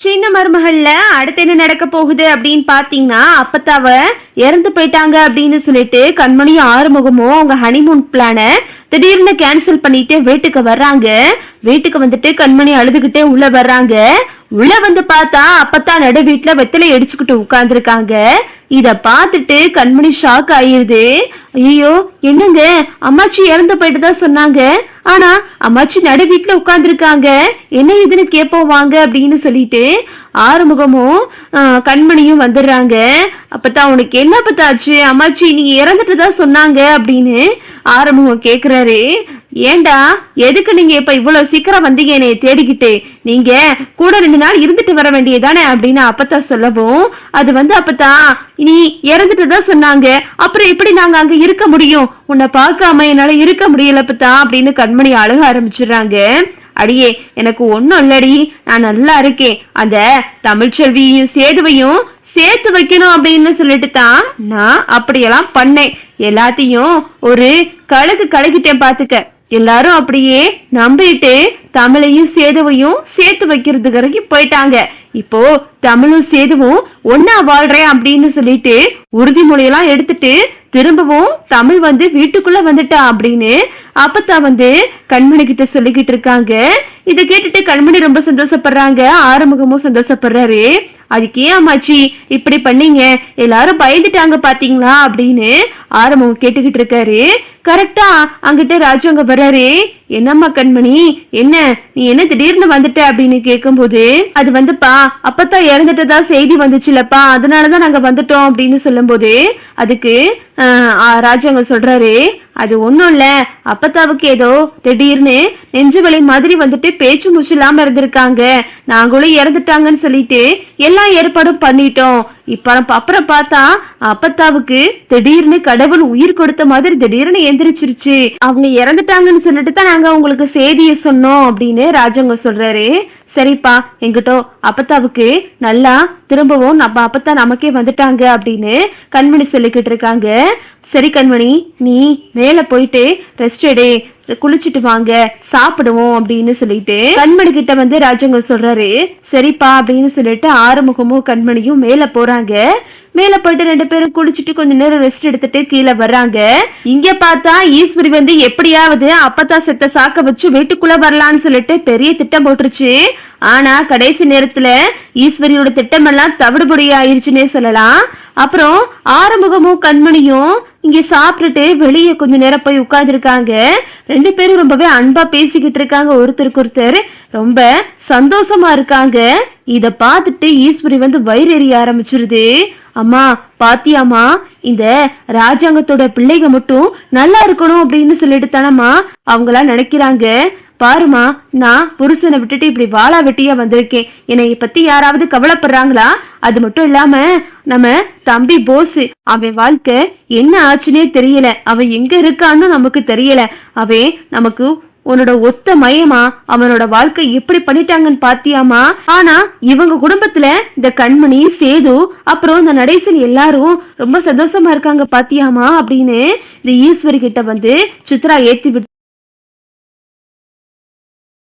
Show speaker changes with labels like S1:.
S1: சின்ன மருமகள்ல அடுத்து என்ன நடக்க போகுது அப்படின்னு பாத்தீங்கன்னா அப்பத்தாவ இறந்து போயிட்டாங்க அப்படின்னு சொல்லிட்டு கண்மணியும் ஆறுமுகமும் அவங்க ஹனிமூன் பிளான திடீர்னு கேன்சல் பண்ணிட்டு வீட்டுக்கு வர்றாங்க. வீட்டுக்கு வந்துட்டு கண்மணி அழுதுகிட்டே உள்ள வர்றாங்க. உள்ள வந்து பார்த்தா அப்பத்தா நடு வீட்டுல வெத்தலை அடிச்சுக்கிட்டு உட்கார்ந்துருக்காங்க. இத பாத்துட்டு கண்மணி ஷாக் ஆயிருது. ஐயோ என்னங்க, அம்மாச்சி இறந்து போயிட்டு தான் சொன்னாங்க, ஆனா அம்மாச்சி நடு வீட்டுல உட்கார்ந்துருக்காங்க, என்ன இதுன்னு கேட்போம் வாங்க அப்படின்னு சொல்லிட்டு ஆறுமுகமும் கண்மணியும் வந்துடுறாங்க. அப்பதான் உனக்கு என்ன பத்தாச்சு, அம்மாச்சி நீங்க இறந்துட்டு தான் சொன்னாங்க அப்படின்னு ஆறுமுகம் கேக்குறாரு. ஏண்டா எதுக்கு நீங்க இப்ப இவ்வளவு சீக்கிரம் வந்தீங்க என்னைய தேடிக்கிட்டு, நீங்க கூட 2 நாள் இருந்துட்டு வர வேண்டியதானே அப்படின்னு அப்பத்தா சொல்லவும், அது அப்பத்தா நீ இறந்துட்டு தான் சொன்னாங்க, அப்புறம் எப்படி நாங்க அங்க இருக்க முடியும், உன்னை பார்க்காம என்னால இருக்க முடியல அப்பத்தா அப்படின்னு கண்மணி அழுக ஆரம்பிச்சிடுறாங்க. அடியே எனக்கு ஒன்னும் இல்லடி, நான் நல்லா இருக்கேன், அந்த தமிழ்ச்செல்வியும் சேதுவையும் சேர்த்து வைக்கணும் அப்படின்னு சொல்லிட்டு தான் நான் அப்படியெல்லாம் பண்ணேன், எல்லாத்தையும் ஒரு கலக்கிட்டேன் பாத்துக்க. எல்லாரும் அப்படியே நம்பிட்டு தமிழையும் சேதுவையும் சேர்த்து வைக்கிறதுக்கு வரைக்கும் போயிட்டாங்க. இப்போ தமிழும் சேதுவும் ஒன்னா வாழ்றேன் அப்படின்னு சொல்லிட்டு உறுதிமொழியெல்லாம் எடுத்துட்டு திரும்பவும் தமிழ் வீட்டுக்குள்ள வந்துட்டா அப்படின்னு அப்பத்தா கண்மணி கிட்ட சொல்லிக்கிட்டு இருக்காங்க. இத கேட்டுட்டு கண்மணி ரொம்ப சந்தோஷப்படுறாங்க, ஆறுமுகமும் சந்தோஷப்படுறாரு. அதுக்கு ஏன் அம்மாச்சி இப்படி பண்ணீங்க, எல்லாரும் பயந்துட்டாங்க பாத்தீங்களா அப்படின்னு ஆறுமுகம் கேட்டுக்கிட்டு இருக்காரு. கரெக்டா அங்கிட்ட ராஜாங்க வர்றாரு. என்னம்மா கண்மணி, என்ன நீ என்ன திடீர்னு வந்துட்ட அப்படின்னு கேட்கும் போது, அது அப்பத்தான் இறந்துட்டதா செய்தி வந்துச்சுலப்பா, அதனாலதான் நாங்க வந்துட்டோம் அப்படின்னு சொல்லும் போது அதுக்கு ராஜாங்க சொல்றாரு, அது ஒண்ணும் இல்ல, அப்பத்தாவுக்கு ஏதோ திடீர்னு நெஞ்சு வலி மாதிரி பேச்சு மூச்சு இல்லாம இருந்திருக்காங்க, நாங்களும் இறந்துட்டாங்கன்னு சொல்லிட்டு எல்லா ஏற்பாடும் பண்ணிட்டோம். இப்ப அப்புறம் பார்த்தா அப்பத்தாவுக்கு திடீர்னு கடவுள் உயிர் கொடுத்த மாதிரி திடீர்னு எந்திரிச்சிருச்சு, அவங்க இறந்துட்டாங்கன்னு சொல்லிட்டு தான் நாங்க உங்களுக்கு செய்தியை சொன்னோம் அப்படின்னு ராஜாங்க சொல்றாரு. சரிப்பா, எங்கிட்டோ அப்பத்தாவுக்கு நல்லா திரும்பவும் நம்ம அப்பத்தா நமக்கே வந்துட்டாங்க அப்படின்னு கண்மணி சொல்லிக்கிட்டு இருக்காங்க. சரி கண்மணி, நீ மேல போயிட்டு ரெஸ்ட் எடு, குளிச்சுட்டு வாங்க சாப்பிடுவோம் அப்படின்னு சொல்லிட்டு கண்மணி கிட்ட ராஜாங்க சொல்றாரு. சரிப்பா அப்படின்னு சொல்லிட்டு ஆறுமுகமும் கண்மணியும் மேல போறாங்க. மேல போயிட்டு 2 பேரும் குளிச்சுட்டு கொஞ்ச நேரம் ரெஸ்ட் எடுத்துட்டு கீழே வர்றாங்க. இங்க பார்த்தா ஈஸ்வரி எப்படியாவது அப்பத்தா செத்த சாக்க வச்சு வீட்டுக்குள்ள வரலான்னு சொல்லிட்டு பெரிய திட்டம் போட்டுருச்சு. ஆனா கடைசி நேரத்துல ஈஸ்வரியோட திட்டம் எல்லாம் தவிடுபடி ஆயிருச்சுன்னே சொல்லலாம். அப்புறம் ஆறுமுகமும் கண்மணியும் இங்க சாப்பிட்டுட்டு வெளியே கொஞ்ச நேரம் போய் உட்கார்ந்துருக்காங்க. 2 பேரும் ரொம்பவே அன்பா பேசிக்கிட்டு இருக்காங்க, ஒருத்தருக்கு ஒருத்தர் ரொம்ப சந்தோஷமா இருக்காங்க. இத பார்த்துட்டு ஈஸ்வரி வயிறு எறிய ஆரம்பிச்சிருது. அம்மா பாத்தியாமா, இந்த ராஜாங்கத்தோட பிள்ளைங்க மட்டும் நல்லா இருக்கணும் அப்படின்னு சொல்லிட்டு தானம்மா அவங்களா நினைக்கிறாங்க. பாருமா, நான் புருஷனை விட்டுட்டு இப்படி வாழா வெட்டியா வந்திருக்கேன், என்னை பத்தி யாராவது கவலைப்படுறாங்களா? அது மட்டும் இல்லாம நம்ம தம்பி போஸ், அவன் வாழ்க்கை என்ன ஆச்சுன்னே தெரியல, அவன் எங்க இருக்கான்னு நமக்கு தெரியல, அவன் நமக்கு உன்னோட ஒத்த மயமா, அவனோட வாழ்க்கை எப்படி பண்ணிட்டாங்கன்னு பாத்தியாமா? ஆனா இவங்க குடும்பத்துல இந்த கண்மணி சேது அப்புறம் இந்த நடேசன் எல்லாரும் ரொம்ப சந்தோஷமா இருக்காங்க பாத்தியாமா அப்படின்னு இந்த ஈஸ்வரி கிட்ட சித்ரா ஏத்தி விட்டு